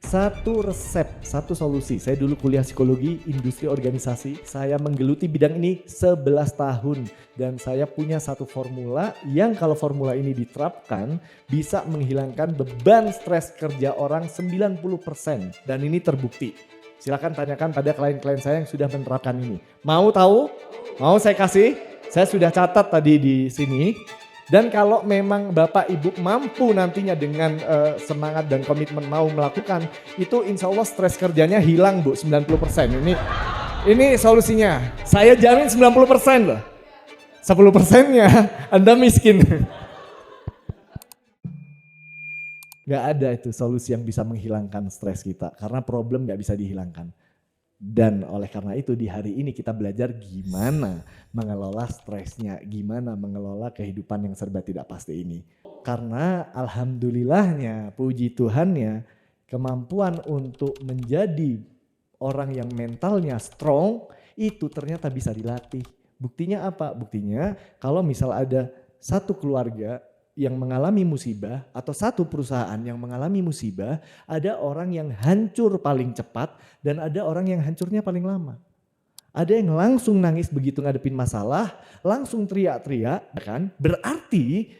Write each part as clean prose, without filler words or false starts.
Satu resep, satu solusi. Saya dulu kuliah psikologi, industri organisasi. Saya menggeluti bidang ini 11 tahun. Dan saya punya satu formula yang kalau formula ini diterapkan bisa menghilangkan beban stres kerja orang 90%. Dan ini terbukti. Silakan tanyakan pada klien-klien saya yang sudah menerapkan ini. Mau tahu? Mau saya kasih? Saya sudah catat tadi di sini. Dan kalau memang Bapak Ibu mampu nantinya dengan semangat dan komitmen mau melakukan, itu insya Allah stres kerjanya hilang Bu, 90%. Ini solusinya. Saya jamin 90% loh. 10%-nya Anda miskin. Gak ada itu solusi yang bisa menghilangkan stres kita. Karena problem gak bisa dihilangkan. Dan oleh karena itu di hari ini kita belajar gimana mengelola stresnya, gimana mengelola kehidupan yang serba tidak pasti ini. Karena alhamdulillahnya, puji Tuhannya, kemampuan untuk menjadi orang yang mentalnya strong itu ternyata bisa dilatih. Buktinya apa? Buktinya kalau misal ada satu keluarga yang mengalami musibah atau satu perusahaan yang mengalami musibah, ada orang yang hancur paling cepat dan ada orang yang hancurnya paling lama. Ada yang langsung nangis begitu ngadepin masalah, langsung teriak-teriak, kan? Berarti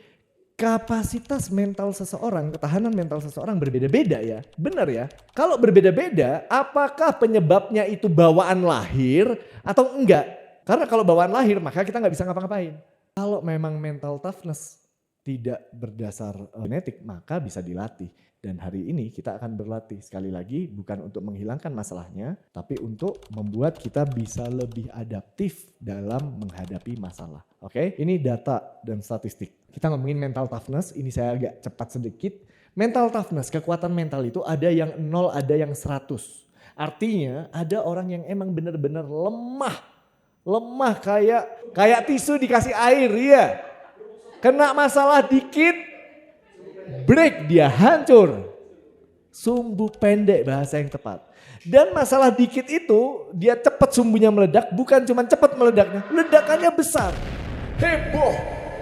kapasitas mental seseorang, ketahanan mental seseorang berbeda-beda ya. Benar ya? Kalau berbeda-beda, apakah penyebabnya itu bawaan lahir atau enggak? Karena kalau bawaan lahir maka kita nggak bisa ngapa-ngapain. Kalau memang mental toughness tidak berdasar genetik maka bisa dilatih. Dan hari ini kita akan berlatih sekali lagi bukan untuk menghilangkan masalahnya tapi untuk membuat kita bisa lebih adaptif dalam menghadapi masalah. Oke, ini data dan statistik. Kita ngomongin mental toughness, ini saya agak cepat sedikit. Mental toughness, kekuatan mental itu ada yang 0, ada yang 100. Artinya ada orang yang emang benar-benar lemah. Lemah kayak tisu dikasih air ya. Kena masalah dikit, break dia, hancur. Sumbu pendek bahasa yang tepat. Dan masalah dikit itu dia cepat sumbunya meledak, bukan cuma cepat meledaknya, ledakannya besar. Heboh,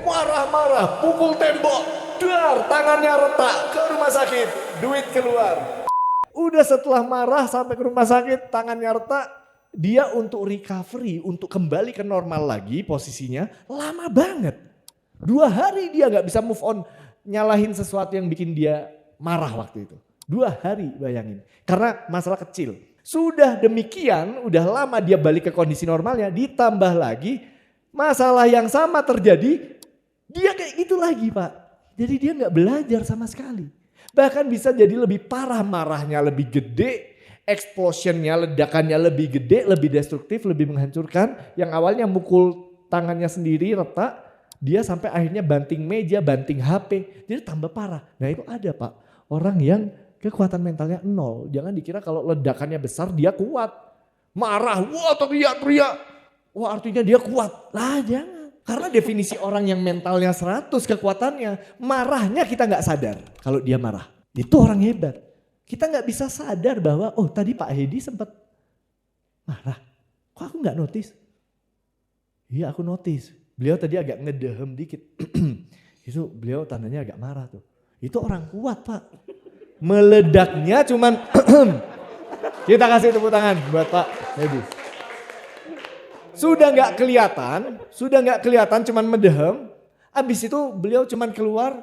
marah-marah, pukul tembok, dar, tangannya retak, ke rumah sakit, duit keluar. Udah setelah marah sampai ke rumah sakit, tangannya retak, dia untuk recovery, untuk kembali ke normal lagi posisinya lama banget. 2 hari dia gak bisa move on nyalahin sesuatu yang bikin dia marah waktu itu. 2 hari bayangin. Karena masalah kecil. Sudah demikian udah lama dia balik ke kondisi normalnya. Ditambah lagi masalah yang sama terjadi. Dia kayak gitu lagi Pak. Jadi dia gak belajar sama sekali. Bahkan bisa jadi lebih parah, marahnya lebih gede. Explosionnya, ledakannya lebih gede, lebih destruktif, lebih menghancurkan. Yang awalnya mukul tangannya sendiri retak. Dia sampai akhirnya banting meja, banting HP. Jadi tambah parah. Nah itu ada Pak. Orang yang kekuatan mentalnya 0. Jangan dikira kalau ledakannya besar dia kuat. Marah, wah teriak-teriak. Wah artinya dia kuat. Lah jangan. Karena definisi orang yang mentalnya 100 kekuatannya. Marahnya kita gak sadar kalau dia marah. Itu orang hebat. Kita gak bisa sadar bahwa oh tadi Pak Hedi sempat marah. Kok aku gak notice? Iya aku notice. Beliau tadi agak ngedehem dikit. Itu beliau tandanya agak marah tuh. Itu orang kuat Pak. Meledaknya cuman kita kasih tepuk tangan buat Pak Hedi. Sudah gak kelihatan cuman medehem. Abis itu beliau cuman keluar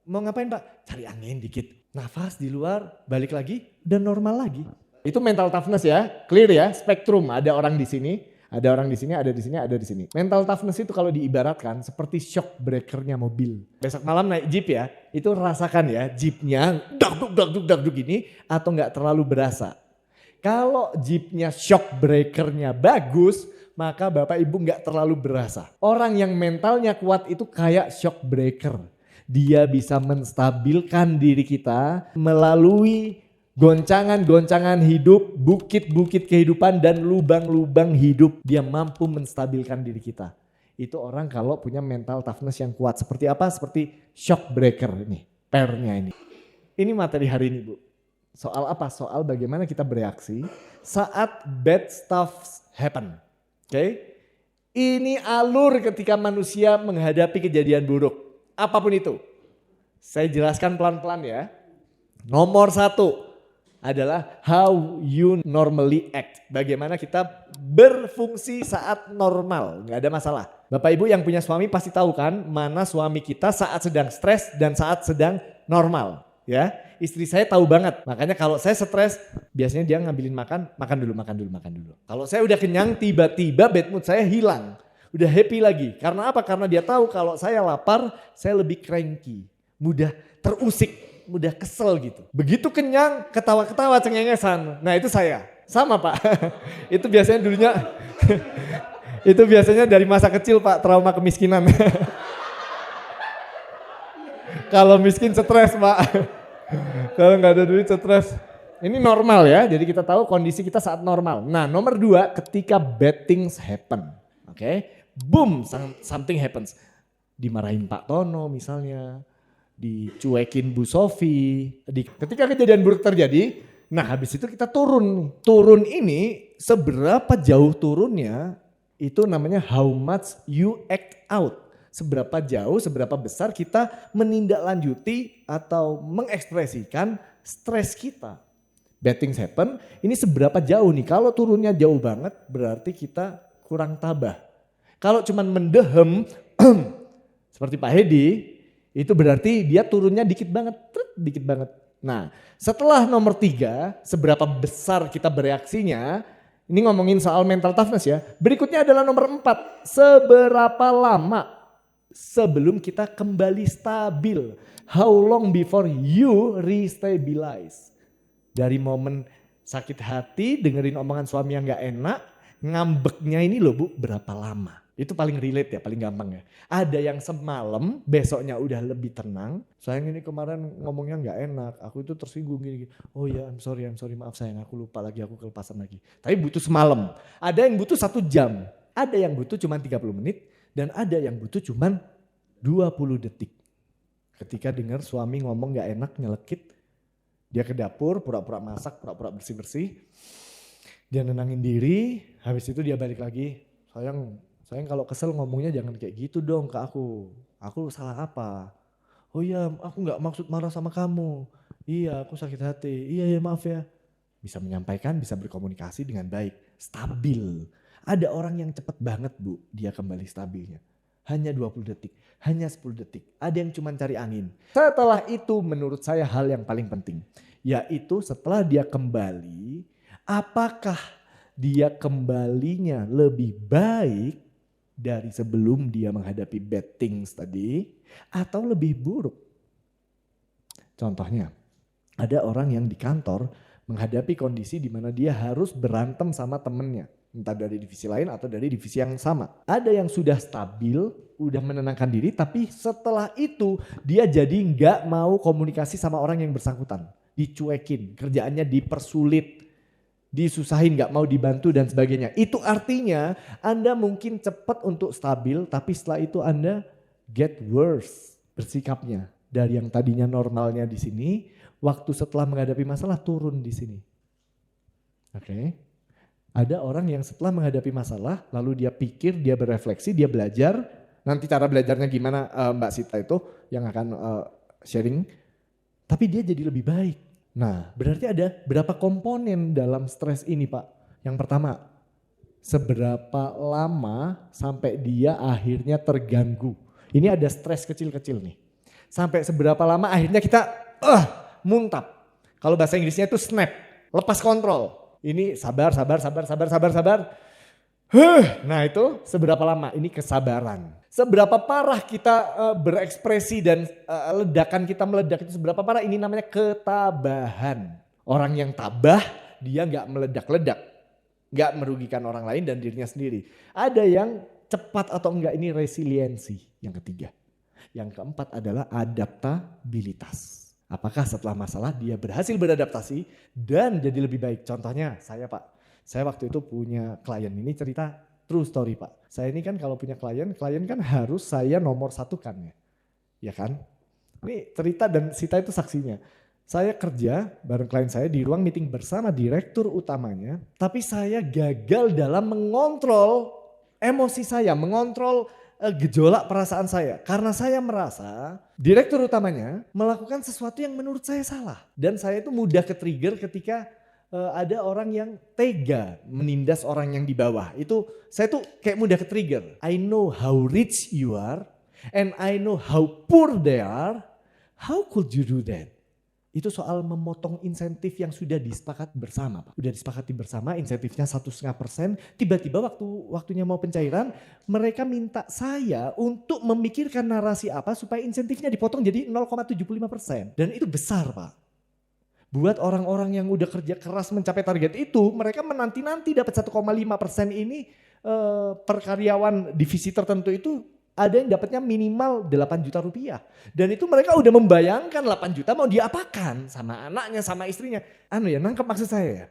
mau ngapain Pak? Cari angin dikit. Nafas di luar, balik lagi dan normal lagi. Itu mental toughness ya, clear ya, spektrum. Ada orang di sini. Ada orang di sini, ada di sini, ada di sini. Mental toughness itu kalau diibaratkan seperti shock breakernya mobil. Besok malam naik jeep ya, itu rasakan ya jeepnya dagduk gini atau nggak terlalu berasa. Kalau jeepnya shock breakernya bagus, maka Bapak Ibu nggak terlalu berasa. Orang yang mentalnya kuat itu kayak shock breaker. Dia bisa menstabilkan diri kita melalui goncangan-goncangan hidup, bukit-bukit kehidupan dan lubang-lubang hidup. Dia mampu menstabilkan diri kita. Itu orang kalau punya mental toughness yang kuat. Seperti apa? Seperti shock breaker ini, pairnya ini. Ini materi hari ini Bu. Soal apa? Soal bagaimana kita bereaksi saat bad stuff happen. Oke? Ini alur ketika manusia menghadapi kejadian buruk. Apapun itu. Saya jelaskan pelan-pelan ya. Nomor 1. adalah how you normally act. Bagaimana kita berfungsi saat normal, nggak ada masalah. Bapak Ibu yang punya suami pasti tahu kan mana suami kita saat sedang stres dan saat sedang normal. Ya, istri saya tahu banget. Makanya kalau saya stres, biasanya dia ngambilin makan dulu. Kalau saya udah kenyang, tiba-tiba bad mood saya hilang. Udah happy lagi. Karena apa? Karena dia tahu kalau saya lapar, saya lebih cranky. Mudah terusik. Mudah kesel gitu. Begitu kenyang, ketawa-ketawa cengengesan. Nah itu saya. Sama Pak. Itu biasanya dulunya, itu biasanya dari masa kecil Pak, trauma kemiskinan. Kalau miskin stres Pak. Kalau nggak ada duit stres. Ini normal ya, jadi kita tahu kondisi kita saat normal. Nah nomor 2, ketika bad things happen. Oke, boom, something happens. Dimarahin Pak Tono misalnya. Dicuekin Bu Sofi. Ketika kejadian buruk terjadi, nah habis itu kita turun. Turun ini seberapa jauh turunnya itu namanya how much you act out. Seberapa jauh, seberapa besar kita menindaklanjuti atau mengekspresikan stres kita. Bad things happen, ini seberapa jauh nih. Kalau turunnya jauh banget berarti kita kurang tabah. Kalau cuman mendehem seperti Pak Hedi, itu berarti dia turunnya dikit banget. Nah setelah nomor 3, seberapa besar kita bereaksinya, ini ngomongin soal mental toughness ya. Berikutnya adalah nomor 4, seberapa lama sebelum kita kembali stabil. How long before you restabilize. Dari momen sakit hati, dengerin omongan suami yang gak enak, ngambeknya ini loh Bu, berapa lama? Itu paling relate ya, paling gampang ya. Ada yang semalam, besoknya udah lebih tenang. Sayang ini kemarin ngomongnya gak enak, aku itu tersinggung gini. Oh ya, I'm sorry, maaf sayang, aku lupa lagi, aku kelepasan lagi. Tapi butuh semalam. Ada yang butuh 1 jam, ada yang butuh cuma 30 menit, dan ada yang butuh cuma 20 detik. Ketika dengar suami ngomong gak enak, nyelekit, dia ke dapur, pura-pura masak, pura-pura bersih-bersih. Dia nenangin diri, habis itu dia balik lagi. Sayang kalau kesel ngomongnya jangan kayak gitu dong ke aku. Aku salah apa? Oh iya aku gak maksud marah sama kamu. Iya aku sakit hati. Iya ya maaf ya. Bisa menyampaikan, bisa berkomunikasi dengan baik. Stabil. Ada orang yang cepat banget Bu dia kembali stabilnya. Hanya 20 detik, hanya 10 detik. Ada yang cuma cari angin. Setelah itu menurut saya hal yang paling penting. Yaitu setelah dia kembali, apakah dia kembalinya lebih baik dari sebelum dia menghadapi bad things tadi atau lebih buruk. Contohnya, ada orang yang di kantor menghadapi kondisi di mana dia harus berantem sama temennya. Entah dari divisi lain atau dari divisi yang sama. Ada yang sudah stabil, udah menenangkan diri, tapi setelah itu dia jadi nggak mau komunikasi sama orang yang bersangkutan. Dicuekin, kerjaannya dipersulit, disusahin, gak mau dibantu dan sebagainya. Itu artinya Anda mungkin cepat untuk stabil, tapi setelah itu Anda get worse bersikapnya. Dari yang tadinya normalnya di sini, waktu setelah menghadapi masalah turun di sini. Oke. Ada orang yang setelah menghadapi masalah, lalu dia pikir, dia berefleksi, dia belajar. Nanti cara belajarnya gimana Mbak Sita itu yang akan sharing. Tapi dia jadi lebih baik. Nah, berarti ada berapa komponen dalam stres ini Pak? Yang pertama, seberapa lama sampai dia akhirnya terganggu. Ini ada stres kecil-kecil nih. Sampai seberapa lama akhirnya kita muntap. Kalau bahasa Inggrisnya itu snap, lepas kontrol. Ini sabar. Nah itu seberapa lama? Ini kesabaran. Seberapa parah kita berekspresi dan ledakan kita meledak itu seberapa parah, ini namanya ketabahan. Orang yang tabah dia gak meledak-ledak. Gak merugikan orang lain dan dirinya sendiri. Ada yang cepat atau enggak, ini resiliensi yang ketiga. Yang keempat adalah adaptabilitas. Apakah setelah masalah dia berhasil beradaptasi dan jadi lebih baik. Contohnya saya Pak, saya waktu itu punya klien, ini cerita true story Pak. Saya ini kan kalau punya klien kan harus saya nomor satukan ya. Ya kan? Ini cerita dan Sita itu saksinya. Saya kerja bareng klien saya di ruang meeting bersama direktur utamanya. Tapi saya gagal dalam mengontrol emosi saya, mengontrol gejolak perasaan saya. Karena saya merasa direktur utamanya melakukan sesuatu yang menurut saya salah. Dan saya itu mudah ke-trigger ketika ada orang yang tega menindas orang yang di bawah. Itu saya tuh kayak mudah ke-trigger. I know how rich you are and I know how poor they are. How could you do that? Itu soal memotong insentif yang sudah disepakati bersama, Pak. Sudah disepakati bersama, insentifnya 1,5%. Tiba-tiba waktunya mau pencairan, mereka minta saya untuk memikirkan narasi apa supaya insentifnya dipotong jadi 0,75%. Dan itu besar, Pak. Buat orang-orang yang udah kerja keras mencapai target itu, mereka menanti-nanti dapat 1,5% ini per karyawan divisi tertentu itu. Ada yang dapatnya minimal 8 juta rupiah. Dan itu mereka udah membayangkan 8 juta mau diapakan sama anaknya, sama istrinya. Nangkep maksud saya ya.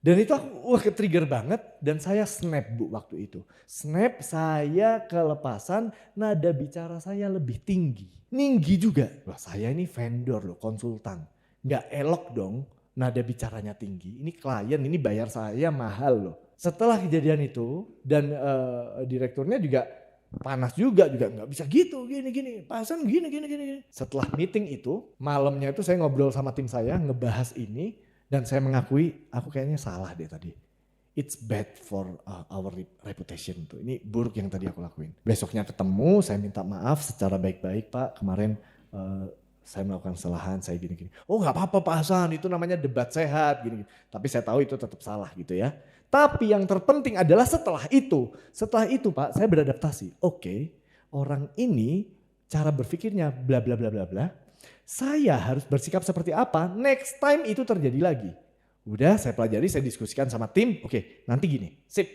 Dan itu aku ke-trigger banget dan saya snap Bu waktu itu. Snap, saya kelepasan, nada bicara saya lebih tinggi. Tinggi juga. Wah, saya ini vendor loh, konsultan. Nggak elok dong nada bicaranya tinggi. Ini klien, ini bayar saya mahal loh. Setelah kejadian itu dan direkturnya juga panas juga nggak bisa gitu gini Pak Hasan gini. Setelah meeting itu malamnya itu saya ngobrol sama tim saya ngebahas ini dan saya mengakui aku kayaknya salah deh tadi. It's bad for our reputation tuh. Ini buruk yang tadi aku lakuin. Besoknya ketemu saya minta maaf secara baik-baik Pak, kemarin saya melakukan kesalahan, saya gini. Oh nggak apa-apa Pak Hasan, itu namanya debat sehat gini. Tapi saya tahu itu tetap salah gitu ya. Tapi yang terpenting adalah setelah itu Pak, saya beradaptasi. Oke, orang ini cara berpikirnya bla bla bla bla bla. Saya harus bersikap seperti apa? Next time itu terjadi lagi. Udah saya pelajari, saya diskusikan sama tim. Oke, nanti gini. Sip.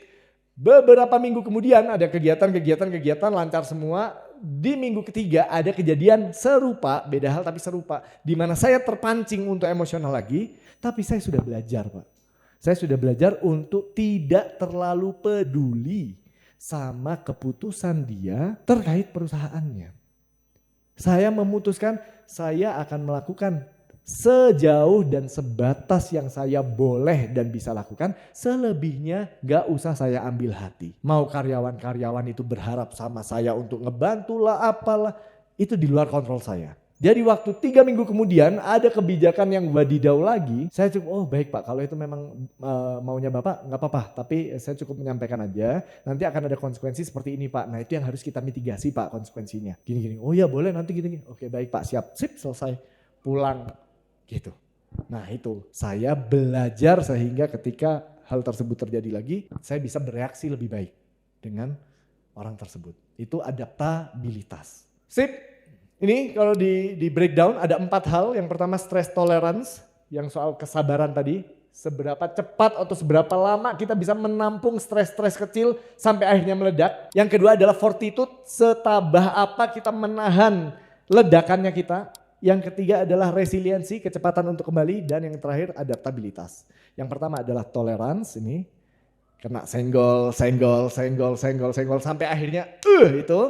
Beberapa minggu kemudian ada kegiatan lancar semua. Di minggu ketiga ada kejadian serupa, beda hal tapi serupa. Di mana saya terpancing untuk emosional lagi, tapi saya sudah belajar Pak. Saya sudah belajar untuk tidak terlalu peduli sama keputusan dia terkait perusahaannya. Saya memutuskan saya akan melakukan sejauh dan sebatas yang saya boleh dan bisa lakukan. Selebihnya gak usah saya ambil hati. Mau karyawan-karyawan itu berharap sama saya untuk ngebantu lah apalah. Itu di luar kontrol saya. Jadi waktu 3 minggu kemudian ada kebijakan yang wadidaw lagi. Saya cukup, oh baik Pak, kalau itu memang maunya Bapak gak apa-apa. Tapi saya cukup menyampaikan aja, nanti akan ada konsekuensi seperti ini Pak. Nah itu yang harus kita mitigasi Pak konsekuensinya. Gini, oh ya boleh nanti gini. Oke baik Pak, siap, sip selesai, pulang gitu. Nah itu, saya belajar sehingga ketika hal tersebut terjadi lagi, saya bisa bereaksi lebih baik dengan orang tersebut. Itu adaptabilitas. Sip. Ini kalau di breakdown ada 4 hal. Yang pertama stress tolerance, yang soal kesabaran tadi. Seberapa cepat atau seberapa lama kita bisa menampung stres-stres kecil sampai akhirnya meledak. Yang kedua adalah fortitude, setabah apa kita menahan ledakannya kita. Yang ketiga adalah resiliensi, kecepatan untuk kembali. Dan yang terakhir adaptabilitas. Yang pertama adalah tolerance, ini kena senggol sampai akhirnya itu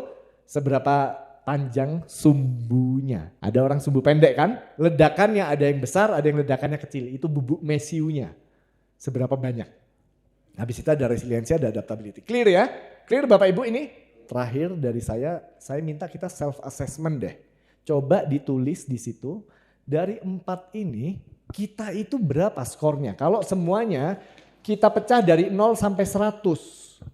seberapa panjang sumbunya. Ada orang sumbu pendek kan? Ledakannya ada yang besar, ada yang ledakannya kecil. Itu bubuk mesiunya. Seberapa banyak. Habis itu ada resiliensi, ada adaptability. Clear ya? Clear Bapak Ibu ini? Terakhir dari saya minta kita self assessment deh. Coba ditulis di situ. Dari 4 ini kita itu berapa skornya? Kalau semuanya kita pecah dari 0 sampai 100.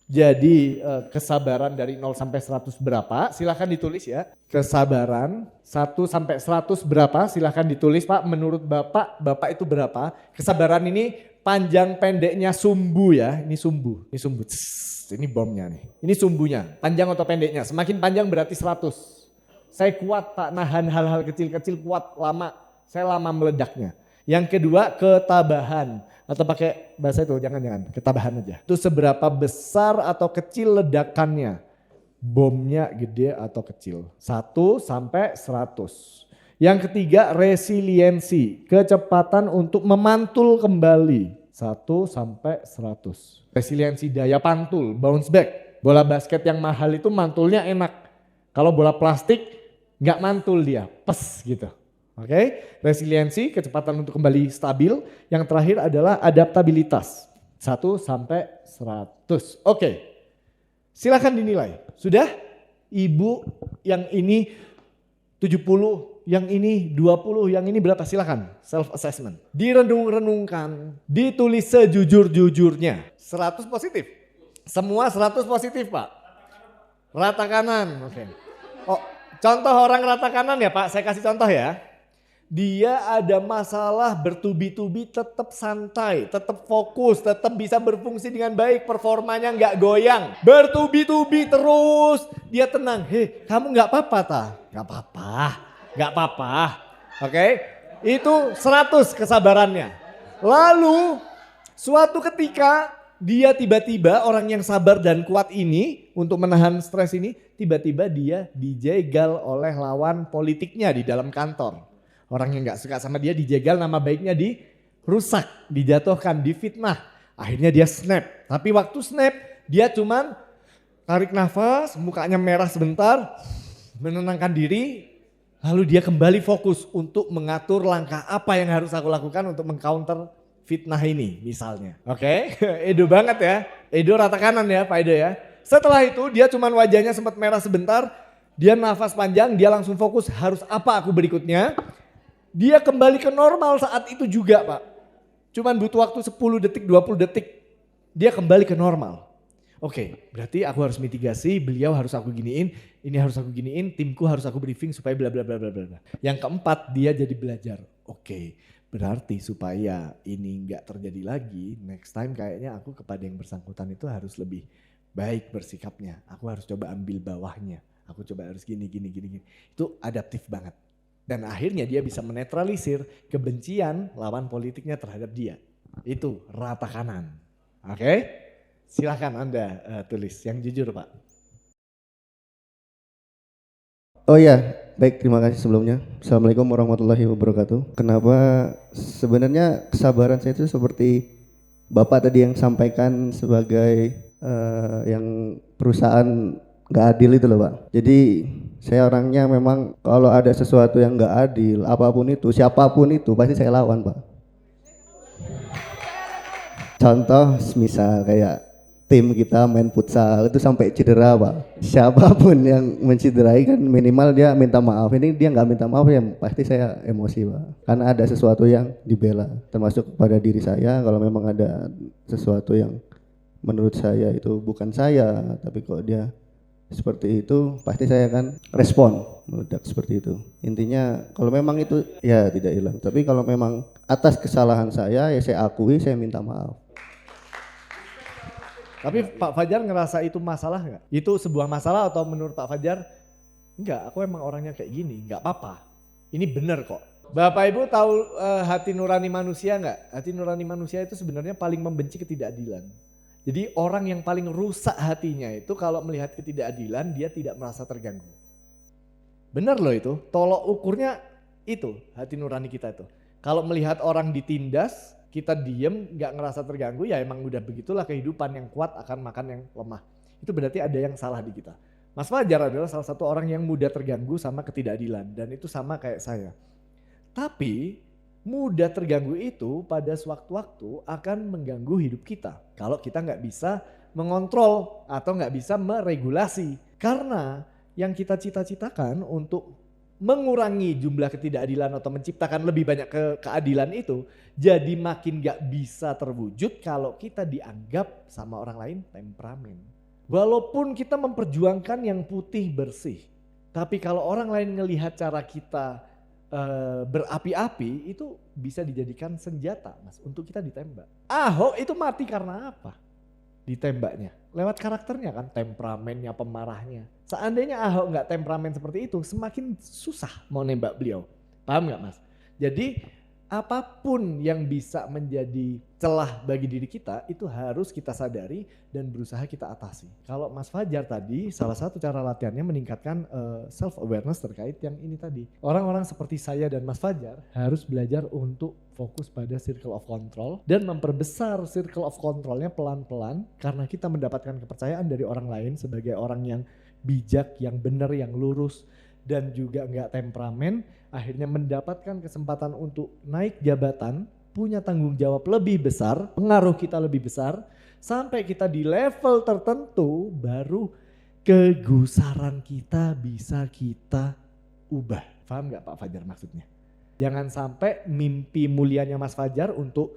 Jadi kesabaran dari 0 sampai 100 berapa? Silahkan ditulis ya. Kesabaran 1 sampai 100 berapa? Silahkan ditulis Pak. Menurut Bapak itu berapa? Kesabaran ini panjang pendeknya sumbu ya. Ini sumbu. Ini bomnya nih. Ini sumbunya. Panjang atau pendeknya. Semakin panjang berarti 100. Saya kuat Pak nahan hal-hal kecil-kecil kuat lama. Saya lama meledaknya. Yang kedua ketabahan. Atau pakai bahasa itu jangan ketabahan aja. Itu seberapa besar atau kecil ledakannya. Bomnya gede atau kecil. 1 sampai 100. Yang ketiga resiliensi. Kecepatan untuk memantul kembali. 1 sampai 100. Resiliensi daya pantul, bounce back. Bola basket yang mahal itu mantulnya enak. Kalau bola plastik gak mantul dia, pes gitu. Oke, resiliensi, kecepatan untuk kembali stabil. Yang terakhir adalah adaptabilitas. 1 sampai 100. Oke, silakan dinilai. Sudah? Ibu yang ini 70, yang ini 20, yang ini berapa? Silakan self assessment. Direnung-renungkan, ditulis sejujur-jujurnya. 100 positif. Semua 100 positif, Pak. Rata kanan. Oke. Oh, contoh orang rata kanan ya, Pak. Saya kasih contoh ya. Dia ada masalah bertubi-tubi, tetap santai, tetap fokus, tetap bisa berfungsi dengan baik, performanya nggak goyang. Bertubi-tubi terus, dia tenang. Hei, kamu nggak apa-apa ta? Nggak apa-apa, nggak apa-apa. Oke, itu 100 kesabarannya. Lalu suatu ketika dia tiba-tiba orang yang sabar dan kuat ini untuk menahan stres ini, tiba-tiba dia dijegal oleh lawan politiknya di dalam kantor. Orang yang gak suka sama dia dijegal, nama baiknya dirusak, dijatuhkan, difitnah. Akhirnya dia snap. Tapi waktu snap dia cuman tarik nafas, mukanya merah sebentar, menenangkan diri. Lalu dia kembali fokus untuk mengatur langkah apa yang harus aku lakukan untuk mengcounter fitnah ini misalnya. Oke, Edo banget ya. Edo rata kanan ya Pak Edo ya. Setelah itu dia cuman wajahnya sempat merah sebentar. Dia nafas panjang, dia langsung fokus harus apa aku berikutnya. Dia kembali ke normal saat itu juga Pak. Cuman butuh waktu 10 detik, 20 detik. Dia kembali ke normal. Oke, berarti aku harus mitigasi, beliau harus aku giniin, ini harus aku giniin, timku harus aku briefing supaya bla bla bla bla bla. Yang keempat, dia jadi belajar. Oke, berarti supaya ini nggak terjadi lagi, next time kayaknya aku kepada yang bersangkutan itu harus lebih baik bersikapnya. Aku harus coba ambil bawahnya. Aku coba harus gini. Itu adaptif banget. Dan akhirnya dia bisa menetralisir kebencian lawan politiknya terhadap dia. Itu rata kanan. Oke? Silahkan Anda tulis yang jujur Pak. Oh ya, baik, terima kasih sebelumnya. Assalamualaikum warahmatullahi wabarakatuh. Kenapa sebenarnya kesabaran saya itu seperti Bapak tadi yang sampaikan sebagai yang perusahaan nggak adil itu loh Pak. Jadi saya orangnya memang kalau ada sesuatu yang nggak adil, apapun itu, siapapun itu pasti saya lawan Pak. Contoh misal kayak tim kita main futsal itu sampai cedera Pak. Siapapun yang mencederai kan minimal dia minta maaf. Ini dia nggak minta maaf ya pasti saya emosi Pak. Karena ada sesuatu yang dibela. Termasuk pada diri saya kalau memang ada sesuatu yang menurut saya itu bukan saya. Tapi kok dia seperti itu pasti saya akan respon meledak seperti itu. Intinya kalau memang itu ya tidak hilang. Tapi kalau memang atas kesalahan saya ya saya akui, saya minta maaf. Tapi Pak Fajar ngerasa itu masalah nggak? Itu sebuah masalah atau menurut Pak Fajar enggak, aku emang orangnya kayak gini, nggak apa-apa. Ini benar kok. Bapak Ibu tahu hati nurani manusia nggak? Hati nurani manusia itu sebenarnya paling membenci ketidakadilan. Jadi orang yang paling rusak hatinya itu kalau melihat ketidakadilan dia tidak merasa terganggu. Benar loh itu, tolok ukurnya itu hati nurani kita itu. Kalau melihat orang ditindas, kita diem gak ngerasa terganggu ya emang udah begitulah kehidupan, yang kuat akan makan yang lemah. Itu berarti ada yang salah di kita. Mas Fajar adalah salah satu orang yang mudah terganggu sama ketidakadilan dan itu sama kayak saya. Tapi mudah terganggu itu pada sewaktu-waktu akan mengganggu hidup kita. Kalau kita nggak bisa mengontrol atau nggak bisa meregulasi. Karena yang kita cita-citakan untuk mengurangi jumlah ketidakadilan atau menciptakan lebih banyak keadilan itu jadi makin nggak bisa terwujud kalau kita dianggap sama orang lain temperamen. Walaupun kita memperjuangkan yang putih bersih. Tapi kalau orang lain ngelihat cara kita berapi-api itu bisa dijadikan senjata Mas untuk kita ditembak. Ahok itu mati karena apa? Ditembaknya. Lewat karakternya kan, temperamennya, pemarahnya. Seandainya Ahok nggak temperamen seperti itu semakin susah mau nembak beliau. Paham nggak Mas? Jadi apapun yang bisa menjadi celah bagi diri kita itu harus kita sadari dan berusaha kita atasi. Kalau Mas Fajar tadi salah satu cara latihannya meningkatkan self awareness terkait yang ini tadi. Orang-orang seperti saya dan Mas Fajar harus belajar untuk fokus pada circle of control dan memperbesar circle of controlnya pelan-pelan karena kita mendapatkan kepercayaan dari orang lain sebagai orang yang bijak, yang benar, yang lurus dan juga nggak temperamen, akhirnya mendapatkan kesempatan untuk naik jabatan, punya tanggung jawab lebih besar, pengaruh kita lebih besar, sampai kita di level tertentu baru kegusaran kita bisa kita ubah. Paham nggak Pak Fajar maksudnya? Jangan sampai mimpi mulianya Mas Fajar untuk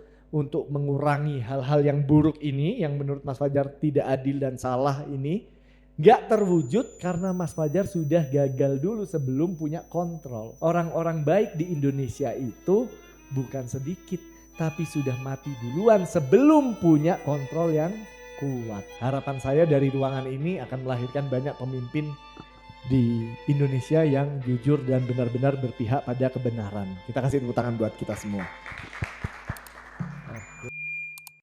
mengurangi hal-hal yang buruk ini, yang menurut Mas Fajar tidak adil dan salah ini, nggak terwujud karena Mas Fajar sudah gagal dulu sebelum punya kontrol. Orang-orang baik di Indonesia itu bukan sedikit, tapi sudah mati duluan sebelum punya kontrol yang kuat. Harapan saya dari ruangan ini akan melahirkan banyak pemimpin di Indonesia yang jujur dan benar-benar berpihak pada kebenaran. Kita kasih tepuk tangan buat kita semua.